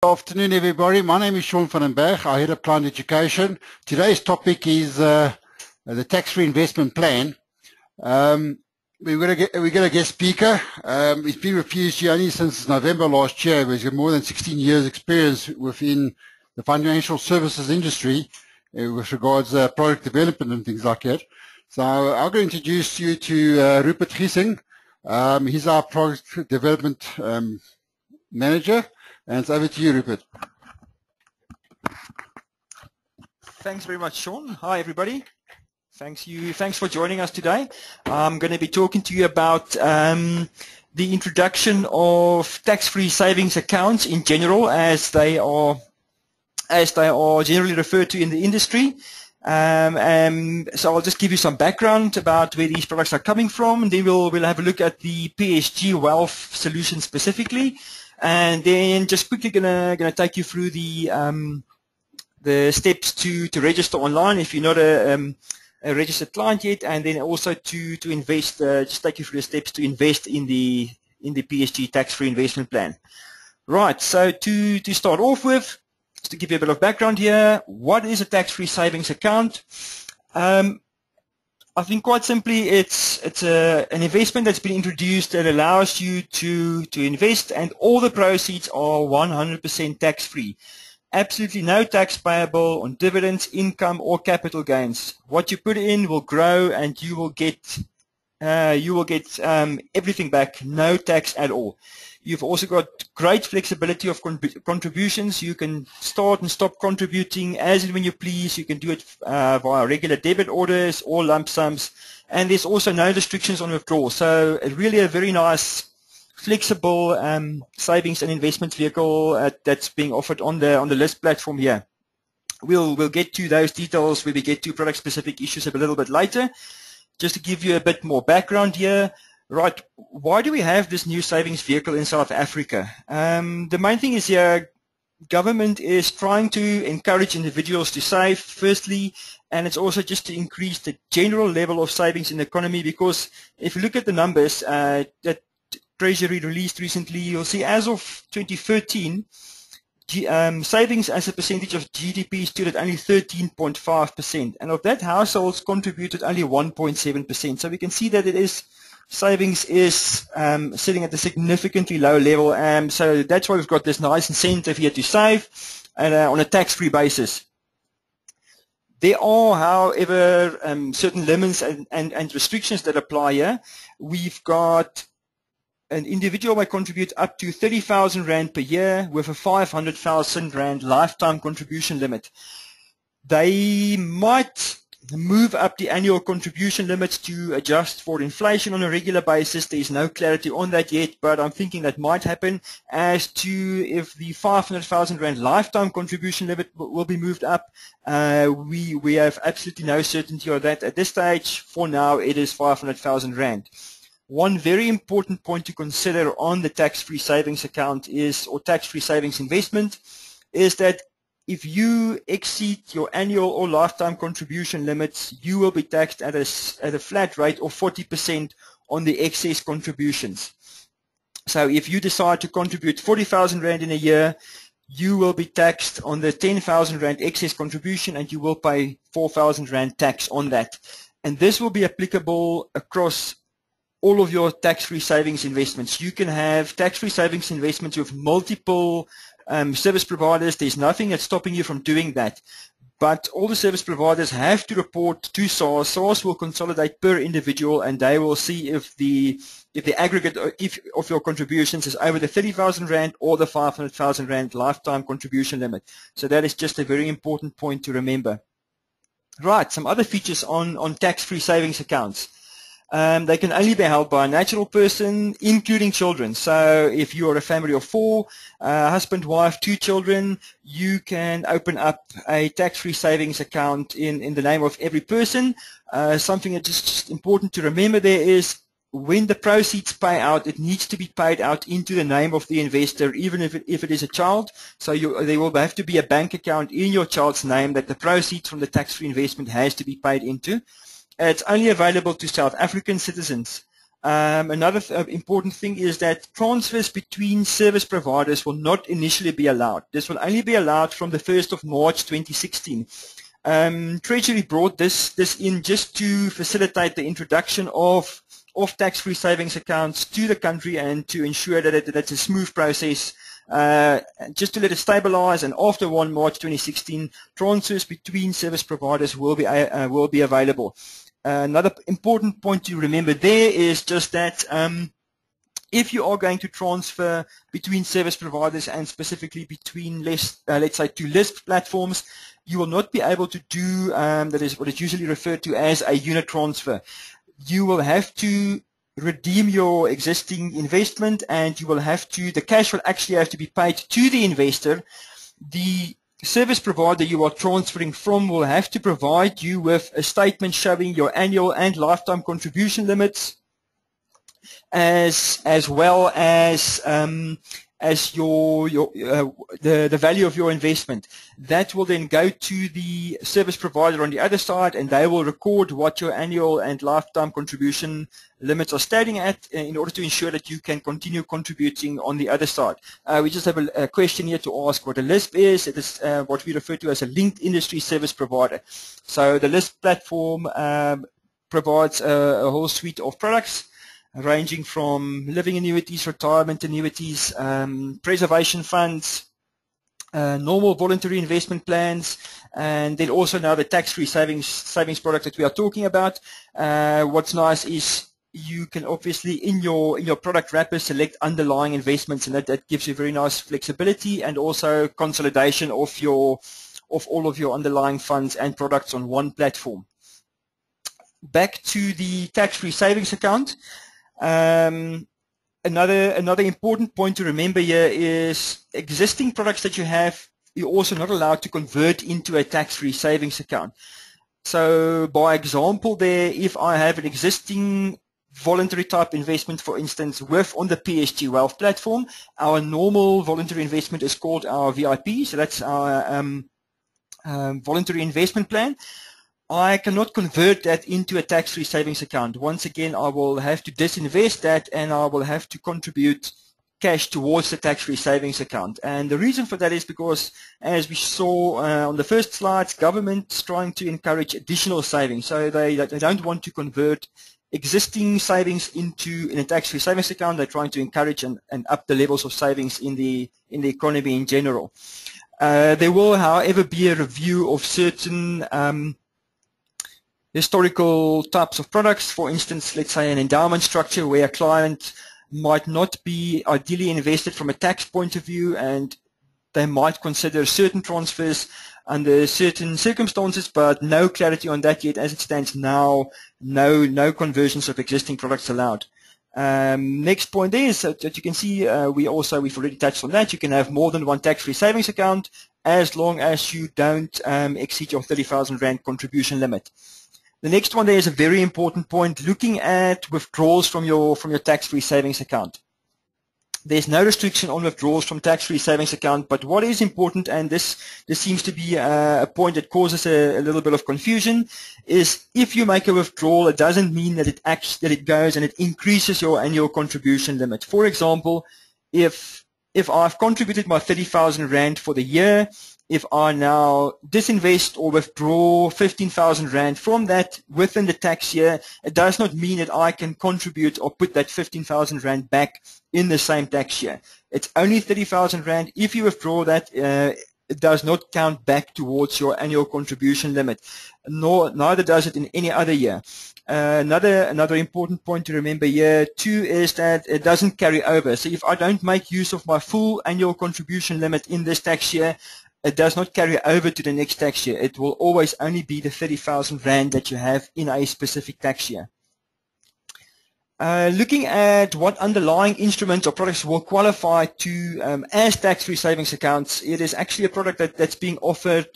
Good afternoon, everybody. My name is Sean van den Berg. I head up client education. Today's topic is the tax-free investment plan. We're going to get a guest speaker. He's been with PSG only since November last year. He's got more than 16 years experience within the financial services industry with regards to product development and things like that. So I'm going to introduce you to Rupert Giesing. He's our product development manager. And it's over to you, Rupert. Thanks very much, Sean. Hi, everybody. Thanks for joining us today. I'm going to be talking to you about the introduction of tax-free savings accounts in general, as they are generally referred to in the industry. So I'll just give you some background about where these products are coming from, and then we'll have a look at the PSG Wealth solution specifically. And then just quickly gonna take you through the steps to register online if you're not a registered client yet, and then also to invest. Just take you through the steps to invest in the PSG tax-free investment plan. Right. So to start off with, just to give you a bit of background here, what is a tax-free savings account? I think quite simply it's an investment that's been introduced that allows you to invest, and all the proceeds are 100% tax-free. Absolutely no tax payable on dividends, income, or capital gains. What you put in will grow, and you will get everything back, no tax at all. You've also got great flexibility of contributions. You can start and stop contributing as and when you please. You can do it via regular debit orders or lump sums. And there's also no restrictions on withdrawal. So really a very nice, flexible savings and investment vehicle that's being offered on the list platform here. We'll get to those details when we get to product-specific issues a little bit later. Just to give you a bit more background here. Right, why do we have this new savings vehicle in South Africa? The main thing is here, government is trying to encourage individuals to save, firstly, and it's also just to increase the general level of savings in the economy, because if you look at the numbers that Treasury released recently, you'll see as of 2013, savings as a percentage of GDP stood at only 13.5%, and of that, households contributed only 1.7%. So we can see that savings is sitting at a significantly low level, so that's why we've got this nice incentive here to save and on a tax-free basis. There are, however, certain limits and restrictions that apply here. We've got an individual may contribute up to 30,000 Rand per year with a 500,000 Rand lifetime contribution limit. They might move up the annual contribution limits to adjust for inflation on a regular basis. There is no clarity on that yet, but I'm thinking that might happen. As to if the 500,000 Rand lifetime contribution limit will be moved up, we have absolutely no certainty of that at this stage. For now, it is 500,000 Rand. One very important point to consider on the tax-free savings account or tax-free savings investment is that if you exceed your annual or lifetime contribution limits, you will be taxed at a flat rate of 40% on the excess contributions. So if you decide to contribute 40,000 Rand in a year, you will be taxed on the 10,000 Rand excess contribution, and you will pay 4,000 Rand tax on that. And this will be applicable across all of your tax-free savings investments. You can have tax-free savings investments with multiple service providers. There's nothing that's stopping you from doing that. But all the service providers have to report to SARS. SARS will consolidate per individual, and they will see if the aggregate of your contributions is over the 30,000 Rand or the 500,000 Rand lifetime contribution limit. So that is just a very important point to remember. Right, some other features on tax-free savings accounts. They can only be held by a natural person, including children. So if you are a family of 4, husband, wife, 2 children, you can open up a tax-free savings account in the name of every person. Something that's just important to remember there is when the proceeds pay out, it needs to be paid out into the name of the investor, even if it is a child. So there will have to be a bank account in your child's name that the proceeds from the tax-free investment has to be paid into. It's only available to South African citizens. Another important thing is that transfers between service providers will not initially be allowed. This will only be allowed from the 1st of March 2016. Treasury brought this in just to facilitate the introduction of tax-free savings accounts to the country and to ensure that it's a smooth process, just to let it stabilize. And after 1 March 2016, transfers between service providers will be available. Another important point to remember there is just that if you are going to transfer between service providers and specifically between, let's say, 2 Lisp platforms, you will not be able to do that is what is usually referred to as a unit transfer. You will have to redeem your existing investment, and you will have to, the cash will actually have to be paid to the investor. The service provider you are transferring from will have to provide you with a statement showing your annual and lifetime contribution limits, as well as the value of your investment. That will then go to the service provider on the other side, and they will record what your annual and lifetime contribution limits are standing at in order to ensure that you can continue contributing on the other side. We just have a question here to ask what a LISP is. It is what we refer to as a linked industry service provider. So the LISP platform provides a whole suite of products ranging from living annuities, retirement annuities, preservation funds, normal voluntary investment plans, and then also now the tax-free savings product that we are talking about. What's nice is you can obviously in your product wrapper select underlying investments, and that gives you very nice flexibility and also consolidation of all of your underlying funds and products on one platform. Back to the tax-free savings account. Another important point to remember here is existing products that you have, you're also not allowed to convert into a tax-free savings account. So by example there, if I have an existing voluntary type investment, for instance, on the PSG Wealth platform, our normal voluntary investment is called our VIP, so that's our voluntary investment plan. I cannot convert that into a tax-free savings account. Once again, I will have to disinvest that, and I will have to contribute cash towards the tax-free savings account. And the reason for that is because, as we saw on the first slides, government's trying to encourage additional savings. So they don't want to convert existing savings in a tax-free savings account. They're trying to encourage and up the levels of savings in the economy in general. There will, however, be a review of certain historical types of products. For instance, let's say an endowment structure where a client might not be ideally invested from a tax point of view, and they might consider certain transfers under certain circumstances, but no clarity on that yet. As it stands now, no conversions of existing products allowed. Next point there is that you can see we've already touched on that. You can have more than one tax-free savings account as long as you don't exceed your 30,000 Rand contribution limit. The next one there is a very important point, looking at withdrawals from your tax-free savings account. There's no restriction on withdrawals from tax-free savings account, but what is important, and this seems to be a point that causes a little bit of confusion, is if you make a withdrawal, it doesn't mean that it goes and it increases your annual contribution limit. For example, if I've contributed my 30,000 Rand for the year, if I now disinvest or withdraw 15,000 Rand from that within the tax year, it does not mean that I can contribute or put that 15,000 Rand back in the same tax year. It's only 30,000 Rand. If you withdraw that, it does not count back towards your annual contribution limit. Neither does it in any other year. Another important point to remember here too is that it doesn't carry over. So if I don't make use of my full annual contribution limit in this tax year, it does not carry over to the next tax year. It will always only be the 30,000 Rand that you have in a specific tax year. Looking at what underlying instruments or products will qualify to as tax-free savings accounts, it is actually a product that's being offered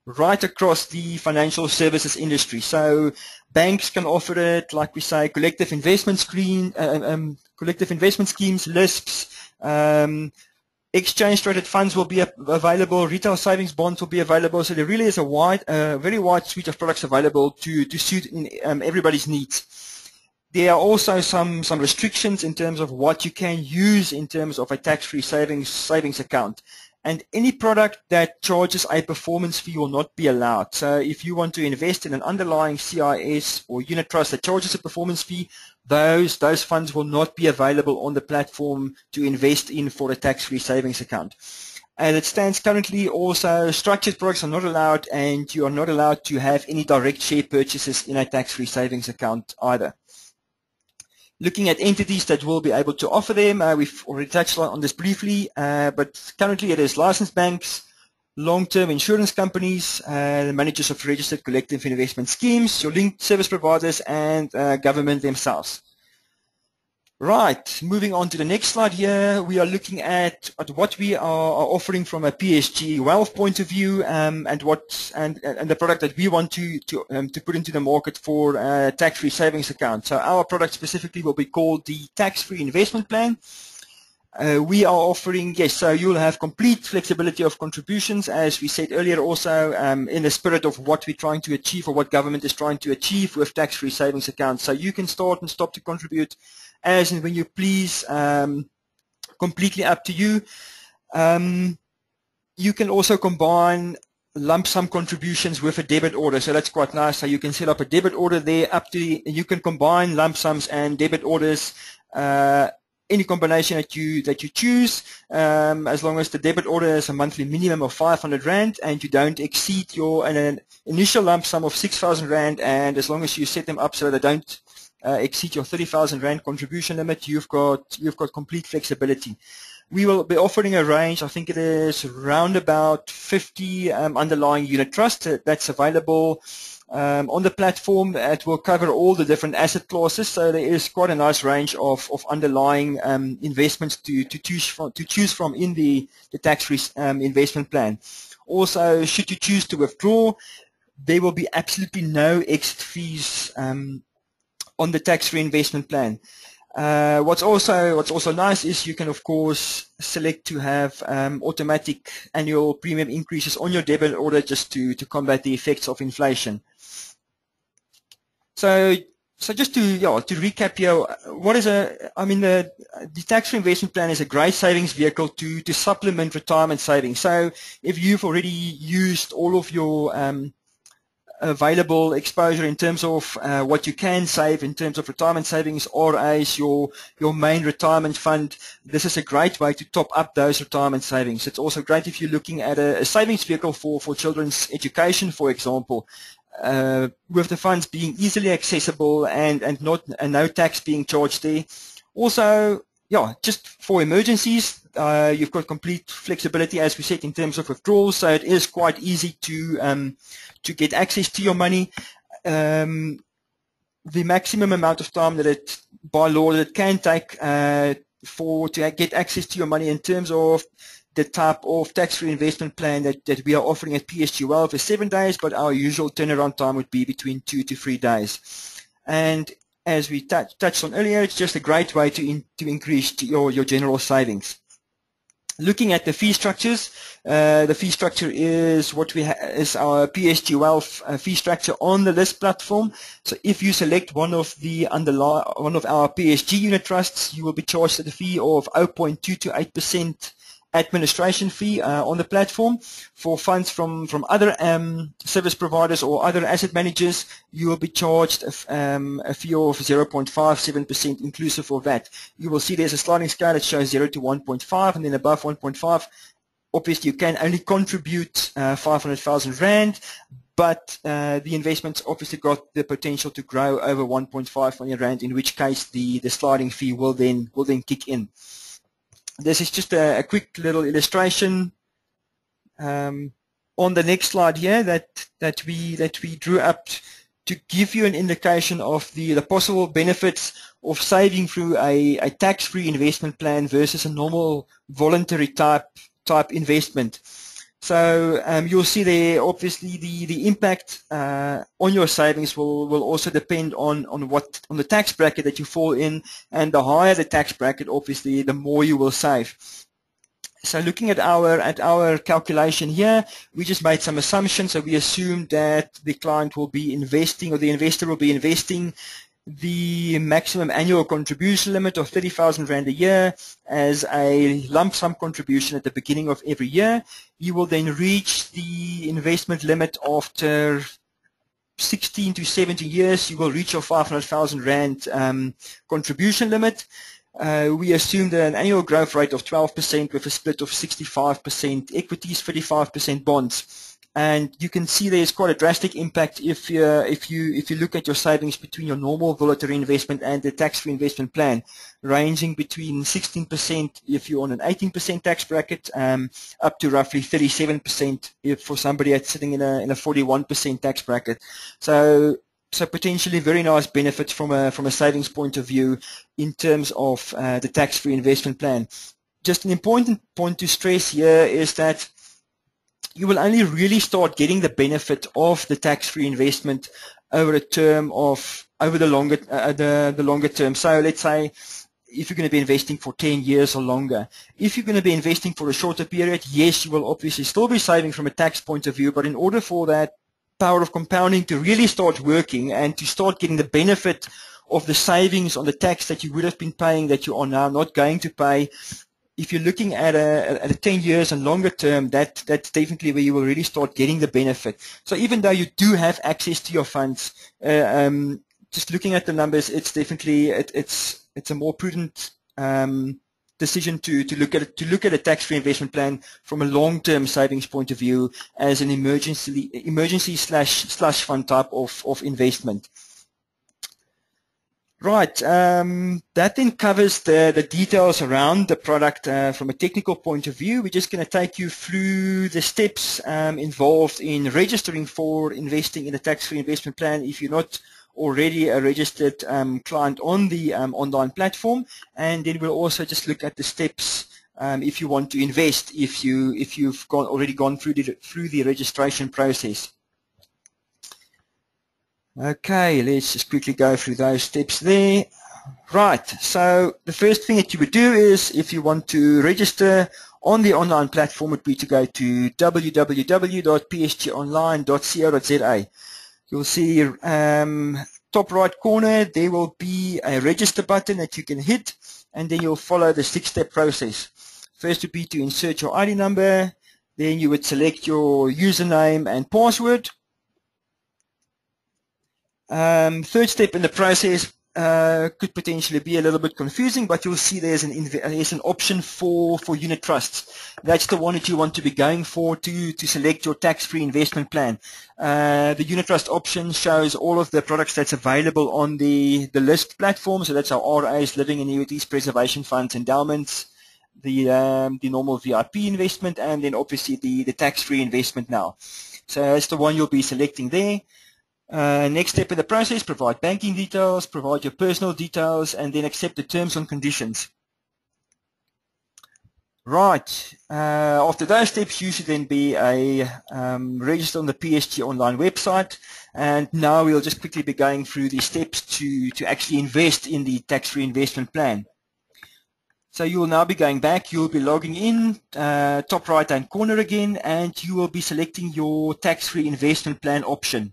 right across the financial services industry. So banks can offer it, like we say, collective investment schemes, LISPs, exchange-traded funds will be available, retail savings bonds will be available. So there really is a very wide suite of products available to suit everybody's needs. There are also some restrictions in terms of what you can use in terms of a tax-free savings account. And any product that charges a performance fee will not be allowed. So if you want to invest in an underlying CIS or unit trust that charges a performance fee, those funds will not be available on the platform to invest in for a tax-free savings account. As it stands currently, also structured products are not allowed, and you are not allowed to have any direct share purchases in a tax-free savings account either. Looking at entities that will be able to offer them, we've already touched on this briefly, but currently it is licensed banks, long-term insurance companies, the managers of registered collective investment schemes, your linked service providers, and government themselves. Right, moving on to the next slide here, we are looking at what we are offering from a PSG wealth point of view, and the product that we want to put into the market for a tax-free savings account. So our product specifically will be called the tax-free investment plan. We are offering, yes, so you'll have complete flexibility of contributions, as we said earlier, also in the spirit of what we're trying to achieve or what government is trying to achieve with tax-free savings accounts. So you can start and stop to contribute as and when you please, completely up to you. You can also combine lump sum contributions with a debit order, so that's quite nice. So you can set up a debit order there you can combine lump sums and debit orders, any combination that you choose, as long as the debit order is a monthly minimum of 500 Rand and you don't exceed an initial lump sum of 6,000 Rand, and as long as you set them up so they don't exceed your 30,000 Rand contribution limit, you've got complete flexibility. We will be offering a range, I think it is around about 50 underlying unit trusts that's available on the platform. It will cover all the different asset classes, so there is quite a nice range of underlying investments to choose from in the tax-free investment plan. Also, should you choose to withdraw, there will be absolutely no exit fees on the tax-free investment plan. What's also nice is you can of course select to have automatic annual premium increases on your debit order just to combat the effects of inflation. So just to recap here, the tax-free investment plan is a great savings vehicle to supplement retirement savings. So if you've already used all of your available exposure in terms of what you can save in terms of retirement savings, or as your main retirement fund, this is a great way to top up those retirement savings. It's also great if you're looking at a savings vehicle for children's education, for example, with the funds being easily accessible and no tax being charged there. Also, just for emergencies, you've got complete flexibility, as we said, in terms of withdrawals, so it is quite easy to get access to your money. The maximum amount of time that by law that it can take to get access to your money in terms of the type of tax-free investment plan that we are offering at PSG Wealth is 7 days, but our usual turnaround time would be between 2 to 3 days. And as we touched on earlier, it's just a great way to increase your general savings. Looking at the fee structures, the fee structure is is our PSG Wealth fee structure on the list platform. So if you select one of our PSG unit trusts, you will be charged at a fee of 0.228% administration fee on the platform. For funds from other service providers or other asset managers, you will be charged a fee of 0.57% inclusive of that. You will see there's a sliding scale that shows 0 to 1.5, and then above 1.5, obviously you can only contribute 500,000 Rand, but the investment's obviously got the potential to grow over 1.5 million Rand, in which case the sliding fee will then kick in. This is just a quick little illustration on the next slide here that we drew up to give you an indication of the possible benefits of saving through a tax-free investment plan versus a normal voluntary type investment. So you'll see there, obviously, the impact on your savings will also depend on the tax bracket that you fall in, and the higher the tax bracket, obviously, the more you will save. So looking at our calculation here, we just made some assumptions. So we assumed that the client will be investing, or the investor will be investing the maximum annual contribution limit of 30,000 Rand a year as a lump sum contribution at the beginning of every year. You will then reach the investment limit after 16 to 17 years. You will reach your 500,000 Rand contribution limit. We assume that an annual growth rate of 12% with a split of 65% equities, 35% bonds. And you can see there's quite a drastic impact if you look at your savings between your normal voluntary investment and the tax-free investment plan, ranging between 16% if you're on an 18% tax bracket, up to roughly 37% if for somebody that's sitting in a 41% tax bracket. So potentially very nice benefits from a savings point of view in terms of the tax-free investment plan. Just an important point to stress here is that you will only really start getting the benefit of the tax-free investment over the longer term. So let's say if you're going to be investing for 10 years or longer. If you're going to be investing for a shorter period, yes, you will obviously still be saving from a tax point of view, but in order for that power of compounding to really start working and to start getting the benefit of the savings on the tax that you would have been paying that you are now not going to pay, if you're looking at a 10 years and longer term, that's definitely where you will really start getting the benefit. So even though you do have access to your funds, just looking at the numbers, it's definitely it's a more prudent decision to look at a tax-free investment plan from a long-term savings point of view as an emergency slush fund type of investment. Right, that then covers the details around the product from a technical point of view. We're just going to take you through the steps involved in registering for investing in a tax-free investment plan if you're not already a registered client on the online platform, and then we'll also just look at the steps if you want to invest if you've already gone through the registration process. Okay, let's just quickly go through those steps there. Right, so the first thing that you would do is, if you want to register on the online platform, would be to go to www.psgonline.co.za. You'll see top right corner, there will be a register button that you can hit, and then you'll follow the 6-step process. First would be to insert your ID number, then you would select your username and password. Third step in the process could potentially be a little bit confusing, but you'll see there's an option for unit trusts. That's the one that you want to be going for to select your tax-free investment plan. The unit trust option shows all of the products that's available on the list platform. So that's our RAs, living annuities, preservation funds, endowments, the normal VIP investment, and then obviously the tax-free investment now. So that's the one you'll be selecting there. Next step in the process, provide banking details, provide your personal details, and then accept the terms and conditions. Right, after those steps, you should then be registered on the PSG online website, and now we'll just quickly be going through the steps to actually invest in the tax-free investment plan. So you will now be going back, you will be logging in, top right hand corner again, and you will be selecting your tax-free investment plan option.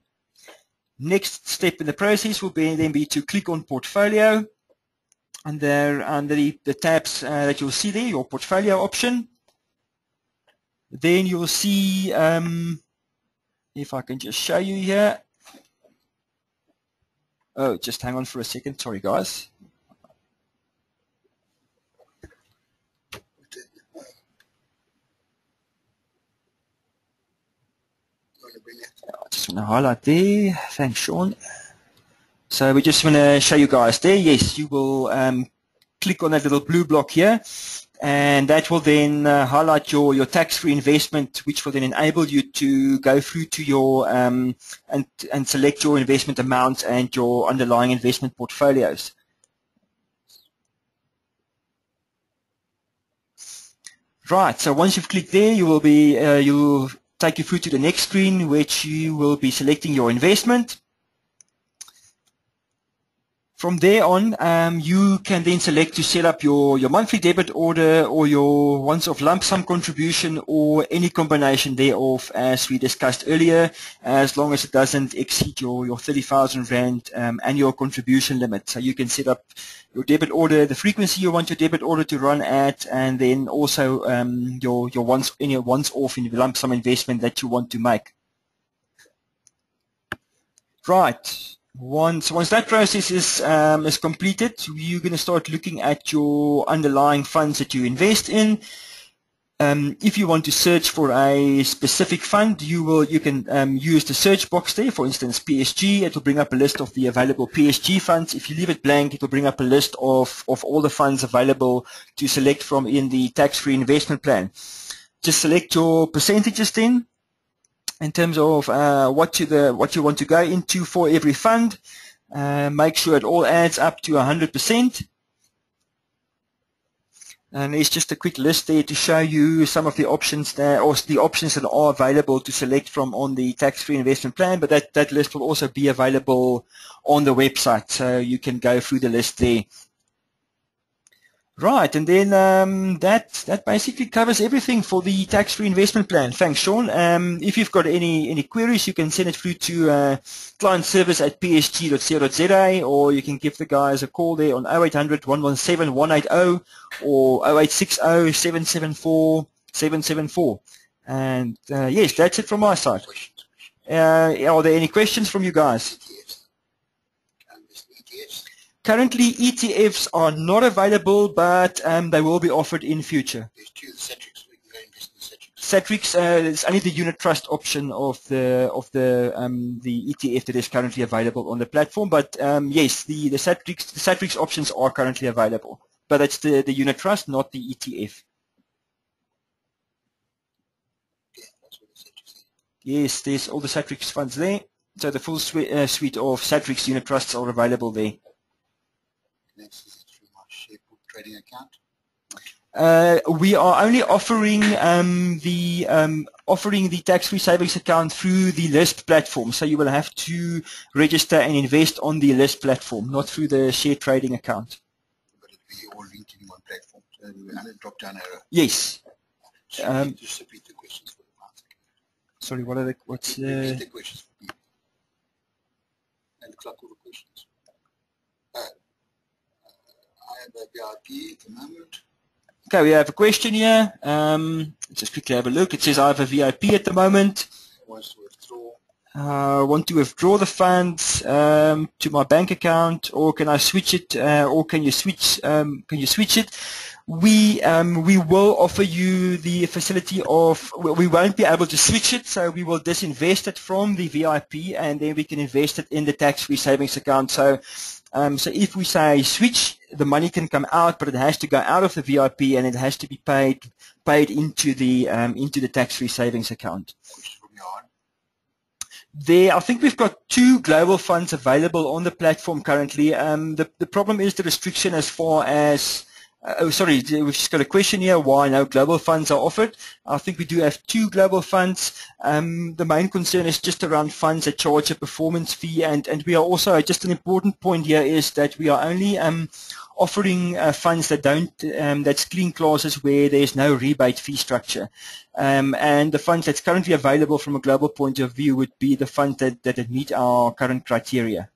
Next step in the process will then be to click on portfolio, and there under the tabs that you'll see there, your portfolio option. Then you'll see, if I can just show you here. Oh, just hang on for a second. Sorry, guys. I just want to highlight there. Thanks, Sean. So we just want to show you guys there. Yes, you will click on that little blue block here, and that will then highlight your tax-free investment, which will then enable you to go through to your and select your investment amount and your underlying investment portfolios. Right. So once you've clicked there, you will be you'll take you through to the next screen, which you will be selecting your investment. From there on, you can then select to set up your monthly debit order or your once-off lump sum contribution or any combination thereof, as we discussed earlier, as long as it doesn't exceed your 30,000 Rand annual contribution limit. So you can set up your debit order, the frequency you want your debit order to run at, and then also your once-off in lump sum investment that you want to make. Right. Once that process is completed, you're going to start looking at your underlying funds that you invest in. If you want to search for a specific fund, you can use the search box there. For instance, PSG. It will bring up a list of the available PSG funds. If you leave it blank, it will bring up a list of all the funds available to select from in the tax-free investment plan. Just select your percentages then, in terms of what you want to go into for every fund. Make sure it all adds up to 100%. And there's just a quick list there to show you some of the options there, or the options that are available to select from on the tax-free investment plan. But that list will also be available on the website, so you can go through the list there. Right, and then that basically covers everything for the tax-free investment plan. Thanks, Sean. If you've got any queries, you can send it through to client service at psg.co.za, or you can give the guys a call there on 0800 117 180 or 0860 774 774. And yes, that's it from my side. Are there any questions from you guys? Currently, ETFs are not available, but they will be offered in future. Satrix is only the unit trust option of the ETF that is currently available on the platform. But yes, the Satrix options are currently available, but it's the unit trust, not the ETF. Yes, there's all the Satrix funds there. So the full suite of Satrix unit trusts are available there. Through my SharePoint trading account. We are only offering the tax-free savings account through the LISP platform. So you will have to register and invest on the LISP platform, not through the share trading account. But it will be all linked in one platform. So we will have a drop-down arrow. Yes. Just repeat the questions for the answer. Sorry, what's repeat the questions for people. And clock all the questions. I have a VIP at the moment. Okay, we have a question here. Just quickly have a look. It says I have a VIP at the moment. Wants to withdraw. Want to withdraw the funds to my bank account, or can I switch it? Or can you switch? Can you switch it? We will offer you the facility of. We won't be able to switch it, so we will disinvest it from the VIP, and then we can invest it in the tax-free savings account. So if we say switch, the money can come out, but it has to go out of the VIP and it has to be paid into the tax-free savings account. I think we've got 2 global funds available on the platform currently. The problem is the restriction as far as sorry, we've just got a question here, why no global funds are offered. I think we do have 2 global funds. The main concern is just around funds that charge a performance fee, and we are also, just an important point here is that we are only offering funds that that's clean classes where there's no rebate fee structure. And the funds that's currently available from a global point of view would be the funds that meet our current criteria.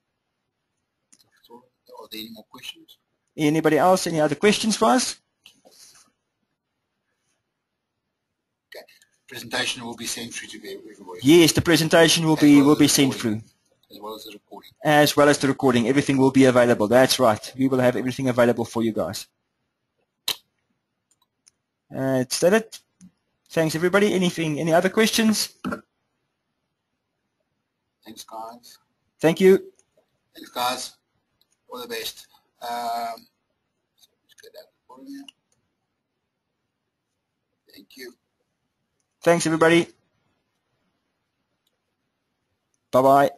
Are there any more questions? Anybody else? Any other questions for us? Okay. Presentation will be sent through to everybody. Yes, the presentation will be sent through. As well as the recording. As well as the recording. Everything will be available. That's right. We will have everything available for you guys. Is that it? Thanks, everybody. Any other questions? Thanks, guys. Thank you. Thanks, guys. All the best. Thank you. Thanks, everybody. Bye-bye.